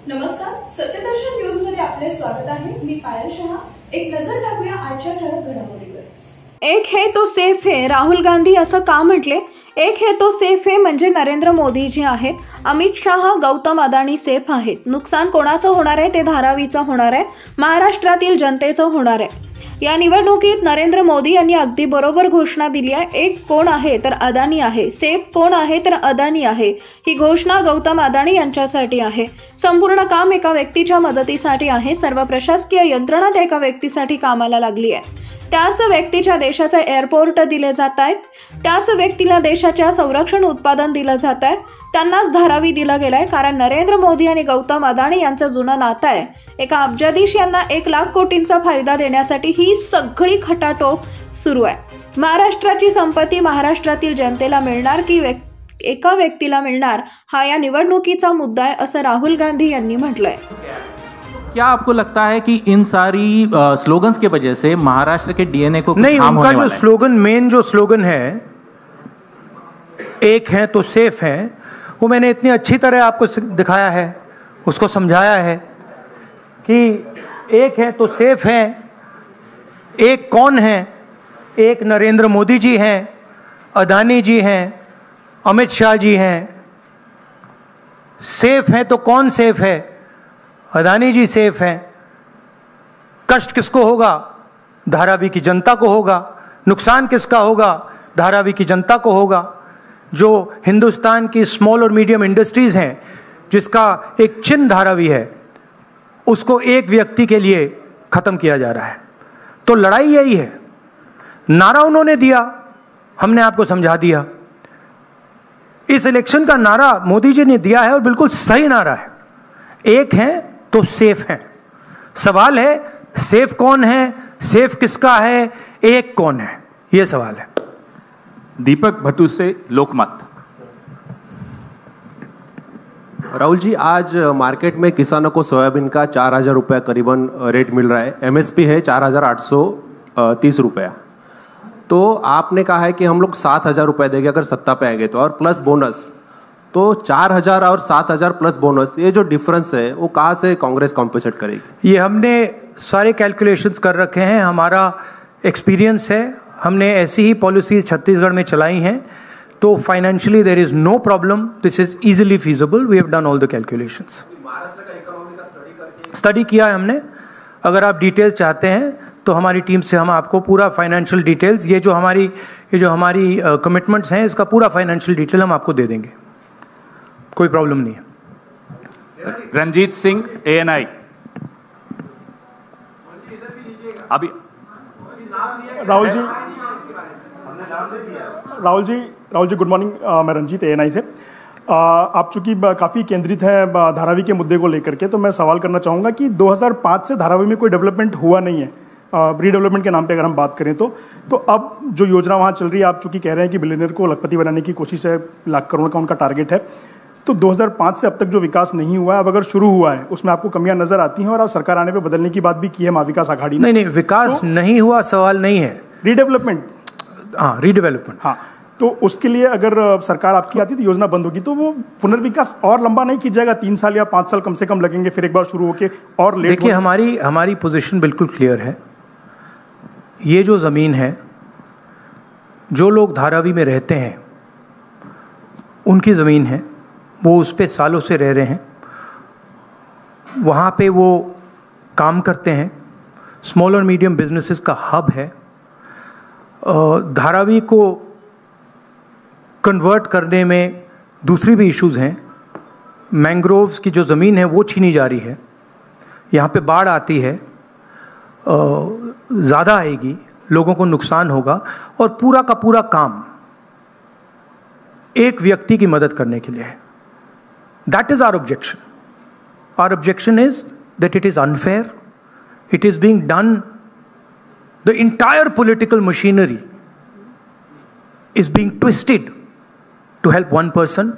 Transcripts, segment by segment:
नमस्कार, सत्यदर्शन न्यूज मध्ये आपले स्वागत आहे। मी पायल शहा। एक नजर टाकूया आजच्या ठळक घडामोडीवर। एक है तो सेफ है, राहुल गांधी असं का म्हटले? एक है तो सेफ है म्हणजे नरेंद्र मोदीजी आहे, अमित शहा, गौतम अदानी सेफ आहेत। नुकसान कोणाचं होणार आहे ते धारावीचं होणार आहे, महाराष्ट्रातील जनतेचं होणार आहे। या निवडणुकीत नरेंद्र मोदी यांनी अगदी बरोबर घोषणा दिली आहे। एक कोण आहे तर अदानी आहे, सेफ कोण आहे तर अदानी आहे। ही घोषणा गौतम अदानी यांच्यासाठी आहे। संपूर्ण काम एका व्यक्तीच्या मदतीसाठी आहे। सर्व प्रशासकीय यंत्रणा त्या एका व्यक्तीसाठी कामाला लागली आहे। त्याच व्यक्तीच्या देशाचे एअरपोर्ट दिले जात आहेत, त्याच व्यक्तीला देशाच्या संरक्षण उत्पादन दिलं जात आहे, त्यांनाच धारावी दिला गेलाय। कारण नरेंद्र मोदी आणि गौतम अदानी यांचं जुनं नातं आहे। एका अब्जाधीश यांना 1 लाख कोटींचा फायदा देण्यासाठी ही सगळी खटाटोप सुरू आहे। महाराष्ट्राची संपत्ती महाराष्ट्रातील जनतेला मिळणार की एका व्यक्तीला मिळणार, हा या निवडणुकीचा मुद्दा आहे, असं राहुल गांधी यांनी म्हटलंय। क्या आपको लगता है कि इन सारी स्लोगन्स के वजह से महाराष्ट्र के डीएनए को नहीं, उनका जो स्लोगन, मेन जो स्लोगन है एक है तो सेफ है, वो मैंने इतनी अच्छी तरह आपको दिखाया है, उसको समझाया है कि एक है तो सेफ है। एक कौन है? एक नरेंद्र मोदी जी हैं, अदानी जी हैं, अमित शाह जी हैं। सेफ है तो कौन सेफ है? अदानी जी सेफ हैं। कष्ट किसको होगा? धारावी की जनता को होगा। नुकसान किसका होगा? धारावी की जनता को होगा। जो हिंदुस्तान की स्मॉल और मीडियम इंडस्ट्रीज हैं, जिसका एक चिन्ह धारावी है, उसको एक व्यक्ति के लिए खत्म किया जा रहा है। तो लड़ाई यही है। नारा उन्होंने दिया, हमने आपको समझा दिया। इस इलेक्शन का नारा मोदी जी ने दिया है और बिल्कुल सही नारा है। एक है तो सेफ है। सवाल है सेफ कौन है, सेफ किसका है, एक कौन है, यह सवाल है। दीपक भट्टू से लोकमत। राहुल जी, आज मार्केट में किसानों को सोयाबीन का 4,000 रुपये करीबन रेट मिल रहा है। एमएसपी है 4,830 रुपया। तो आपने कहा है कि हम लोग 7,000 रुपये देंगे अगर सत्ता पे आएंगे तो, और प्लस बोनस। तो 4,000 और 7,000 प्लस बोनस, ये जो डिफरेंस है वो कहाँ से कांग्रेस कॉम्पेंसेट करेगी? ये हमने सारे कैलकुलेशंस कर रखे हैं, हमारा एक्सपीरियंस है, हमने ऐसी ही पॉलिसीज छत्तीसगढ़ में चलाई हैं। तो financially there is no problem, this is easily feasible, we have done all the calculations. Maharashtra का इकोनॉमी का स्टडी किया है हमने। अगर आप डिटेल्स चाहते हैं तो हमारी टीम से हम आपको पूरा फाइनेंशियल डिटेल्स, ये जो हमारी कमिटमेंट्स हैं, इसका पूरा फाइनेंशियल डिटेल हम आपको दे देंगे, कोई प्रॉब्लम नहीं है। रंजीत सिंह, ANI। अभी राहुल जी गुड मॉर्निंग। मैं रंजीत, ANI से। आप चूंकि काफ़ी केंद्रित हैं धारावी के मुद्दे को लेकर के, तो मैं सवाल करना चाहूँगा कि 2005 से धारावी में कोई डेवलपमेंट हुआ नहीं है, रीडेवलपमेंट के नाम पे अगर हम बात करें तो अब जो योजना वहाँ चल रही है, आप चूंकि कह रहे हैं कि बिलियनियर को लखपति बनाने की कोशिश है, 1 लाख करोड़ का उनका टारगेट है। तो 2005 से अब तक जो विकास नहीं हुआ है, अब अगर शुरू हुआ है, उसमें आपको कमियां नजर आती हैं, और आप सरकार आने पे बदलने की बात भी की है महाविकास आघाड़ी ने। नहीं, विकास तो नहीं हुआ सवाल नहीं है, रीडेवलपमेंट। हाँ, रीडेवलपमेंट। हाँ, तो उसके लिए अगर सरकार आपकी आती तो योजना बंद होगी, तो वो पुनर्विकास और लंबा नहीं किया जाएगा? 3 साल या 5 साल कम से कम लगेंगे, फिर एक बार शुरू होके और लेट। देखिए, हमारी पोजीशन बिल्कुल क्लियर है। ये जो ज़मीन है, जो लोग धारावी में रहते हैं उनकी ज़मीन है, वो उस पे सालों से रह रहे हैं, वहाँ पे वो काम करते हैं, स्मॉल और मीडियम बिजनेसेस का हब है। धारावी को कन्वर्ट करने में दूसरी भी इश्यूज़ हैं। मैंग्रोव्स की जो ज़मीन है वो छीनी जा रही है, यहाँ पे बाढ़ आती है, ज़्यादा आएगी, लोगों को नुकसान होगा, और पूरा का पूरा काम एक व्यक्ति की मदद करने के लिए है। That is our objection. Our objection is that it is unfair. It is being done, the entire political machinery is being twisted to help one person.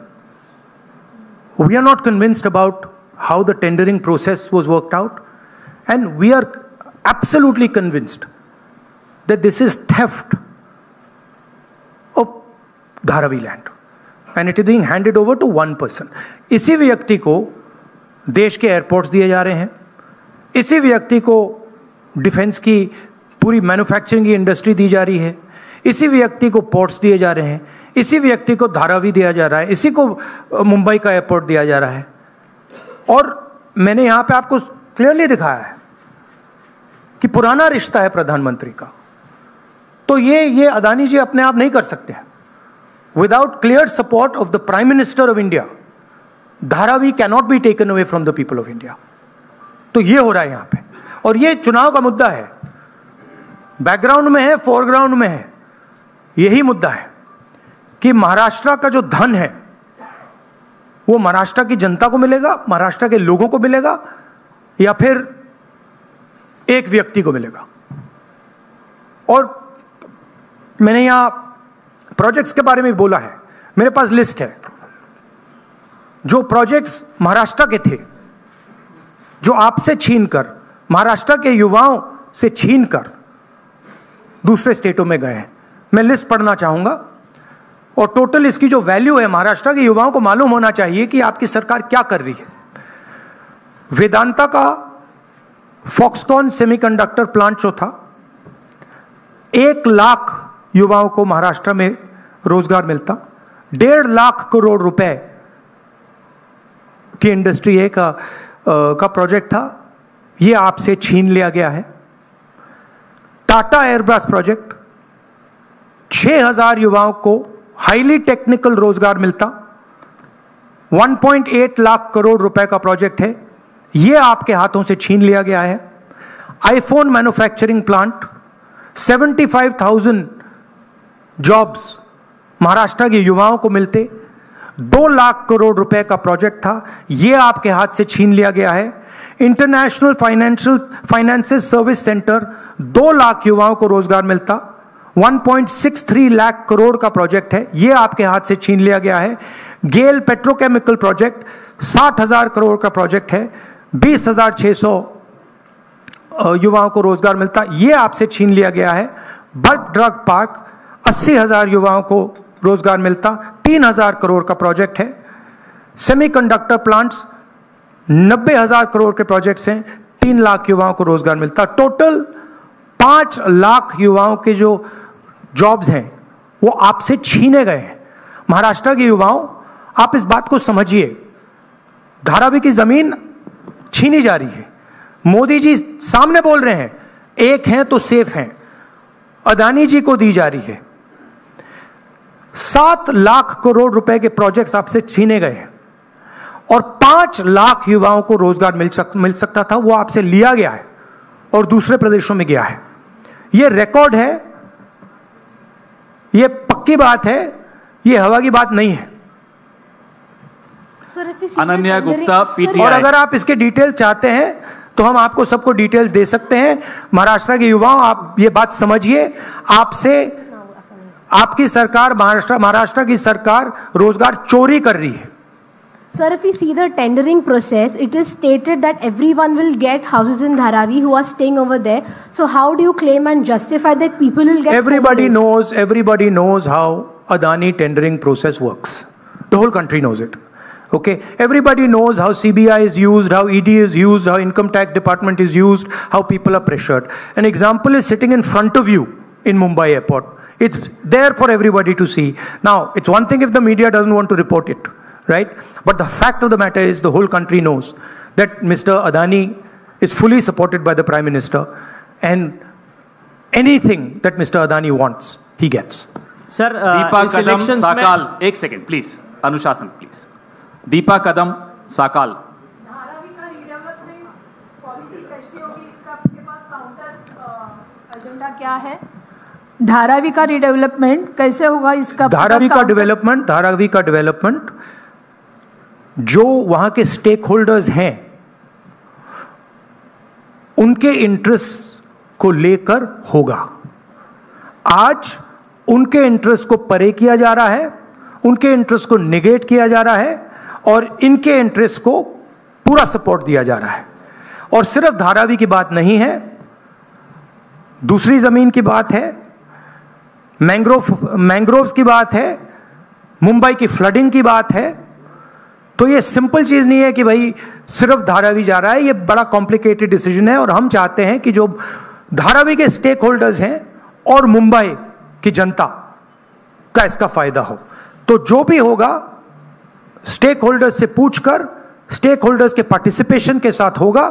We are not convinced about how the tendering process was worked out, and we are absolutely convinced that this is theft of Dharavi land. And it is being handed over to one person. इसी व्यक्ति को देश के airports दिए जा रहे हैं, इसी व्यक्ति को डिफेंस की पूरी मैन्युफैक्चरिंग की इंडस्ट्री दी जा रही है, इसी व्यक्ति को पोर्ट्स दिए जा रहे हैं, इसी व्यक्ति को धारावी दिया जा रहा है, इसी को मुंबई का एयरपोर्ट दिया जा रहा है। और मैंने यहाँ पे आपको क्लियरली दिखाया है कि पुराना रिश्ता है प्रधानमंत्री का। तो ये अदानी जी अपने आप नहीं कर सकते हैं। Without clear support of the prime minister of India, Dharavi cannot be taken away from the people of India. तो ये हो रहा है यहाँ पे, और ये चुनाव का मुद्दा है, बैकग्राउंड में है, फोरग्राउंड में है। यही मुद्दा है कि महाराष्ट्र का जो धन है वो महाराष्ट्र की जनता को मिलेगा, महाराष्ट्र के लोगों को मिलेगा, या फिर एक व्यक्ति को मिलेगा। और मैंने यहां प्रोजेक्ट्स के बारे में बोला है, मेरे पास लिस्ट है जो प्रोजेक्ट्स महाराष्ट्र के थे, जो आपसे छीनकर, महाराष्ट्र के युवाओं से छीनकर दूसरे स्टेटों में गए हैं। मैं लिस्ट पढ़ना चाहूंगा, और टोटल इसकी जो वैल्यू है, महाराष्ट्र के युवाओं को मालूम होना चाहिए कि आपकी सरकार क्या कर रही है। वेदांता का फॉक्सकॉन सेमीकंडक्टर प्लांट जो था, 1 लाख युवाओं को महाराष्ट्र में रोजगार मिलता, 1.5 लाख करोड़ रुपए की इंडस्ट्री का प्रोजेक्ट था, यह आपसे छीन लिया गया है। टाटा एयरब्रश प्रोजेक्ट, 6,000 युवाओं को हाईली टेक्निकल रोजगार मिलता, 1.8 लाख करोड़ रुपए का प्रोजेक्ट है, यह आपके हाथों से छीन लिया गया है। IPhone manufacturing plant, 75,000 jobs Maharashtra के युवाओं को मिलते, 2 लाख करोड़ रुपए का प्रोजेक्ट था, यह आपके हाथ से छीन लिया गया है। International finances service centre, 2 lakh युवाओं को रोजगार मिलता, 1.63 लाख करोड़ का प्रोजेक्ट है, यह आपके हाथ से छीन लिया गया है। गेल पेट्रोकेमिकल प्रोजेक्ट, 60,000 करोड़ का प्रोजेक्ट है, 20,600 युवाओं को रोजगार मिलता, यह आपसे छीन लिया गया है। बर्ट ड्रग पार्क, 80,000 युवाओं को रोजगार मिलता, 3,000 करोड़ का प्रोजेक्ट है। सेमीकंडक्टर प्लांट्स, 90,000 करोड़ के प्रोजेक्ट्स हैं, 3 लाख युवाओं को रोजगार मिलता। टोटल 5 लाख युवाओं के जो जॉब्स हैं वो आपसे छीने गए हैं। महाराष्ट्र के युवाओं, आप इस बात को समझिए, धारावी की जमीन छीनी जा रही है। मोदी जी सामने बोल रहे हैं, एक हैं तो सेफ हैं, अदानी जी को दी जा रही है। 7 लाख करोड़ रुपए के प्रोजेक्ट्स आपसे छीने गए हैं, और 5 लाख युवाओं को रोजगार मिल सकता था, वो आपसे लिया गया है और दूसरे प्रदेशों में गया है। ये रिकॉर्ड है, ये पक्की बात है, ये हवा की बात नहीं है। अनन्या गुप्ता, और पीटीआई। अगर आप इसके डिटेल चाहते हैं तो हम आपको सबको डिटेल्स दे सकते हैं। महाराष्ट्र के युवाओं, आप ये बात समझिए, आपसे आपकी सरकार, महाराष्ट्र की सरकार रोजगार चोरी कर रही है। Sir, if we see the tendering process, it is stated that everyone will get houses in Dharavi who are staying over there. So how do you claim and justify that people will get Everybody homeless? everybody knows how Adani tendering process works. The whole country knows it. Okay, everybody knows how CBI is used, how ED is used, how income tax department is used, how people are pressured. An example is sitting in front of you in Mumbai airport. It's there for everybody to see. Now, it's one thing if the media doesn't want to report it, right? But the fact of the matter is the whole country knows that Mr. Adani is fully supported by the Prime Minister, and anything that Mr. Adani wants, he gets. Sir, Deepa इस कदम elections में साकाल, एक second please, अनुशासन please. Deepa कदम साकाल। धारावी का redevelopment policy कैसी होगी, इसका आपके पास counter agenda क्या है? धारावी का रीडेवलपमेंट कैसे होगा, इसका धारावी का डेवलपमेंट जो वहां के स्टेक होल्डर्स हैं उनके इंटरेस्ट को लेकर होगा। आज उनके इंटरेस्ट को परे किया जा रहा है, उनके इंटरेस्ट को निगेट किया जा रहा है, और इनके इंटरेस्ट को पूरा सपोर्ट दिया जा रहा है। और सिर्फ धारावी की बात नहीं है, दूसरी जमीन की बात है, मैंग्रोव्स की बात है, मुंबई की फ्लडिंग की बात है, तो ये सिंपल चीज़ नहीं है कि भाई सिर्फ धारावी जा रहा है, ये बड़ा कॉम्प्लिकेटेड डिसीजन है और हम चाहते हैं कि जो धारावी के स्टेक होल्डर्स हैं और मुंबई की जनता का इसका फायदा हो। तो जो भी होगा स्टेक होल्डर्स से पूछकर, स्टेक होल्डर्स के पार्टिसिपेशन के साथ होगा,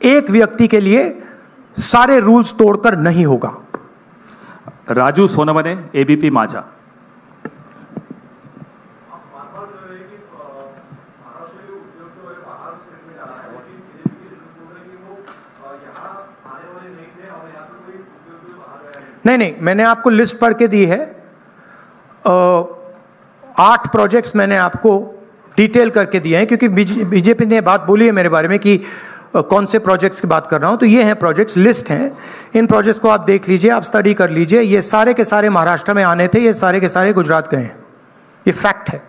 एक व्यक्ति के लिए सारे रूल्स तोड़कर नहीं होगा। राजू सोनवने, एबीपी माझा। नहीं, मैंने आपको लिस्ट पढ़ के दी है। 8 प्रोजेक्ट्स मैंने आपको डिटेल करके दिए हैं, क्योंकि बीजेपी ने बात बोली है मेरे बारे में कि कौन से प्रोजेक्ट्स की बात कर रहा हूं। तो ये हैं प्रोजेक्ट्स, लिस्ट हैं। इन प्रोजेक्ट्स को आप देख लीजिए, आप स्टडी कर लीजिए। ये सारे के सारे महाराष्ट्र में आने थे, ये सारे के सारे गुजरात गए हैं, ये फैक्ट है।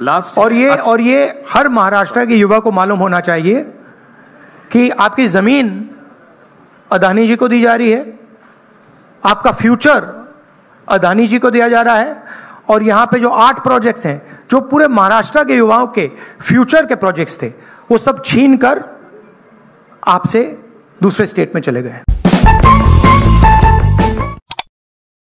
लास्ट और ये हर महाराष्ट्र के युवा को मालूम होना चाहिए कि आपकी जमीन अदानी जी को दी जा रही है, आपका फ्यूचर अदानी जी को दिया जा रहा है, और यहां पे जो 8 प्रोजेक्ट्स हैं जो पूरे महाराष्ट्र के युवाओं के फ्यूचर के प्रोजेक्ट्स थे, वो सब छीन कर आपसे दूसरे स्टेट में चले गए।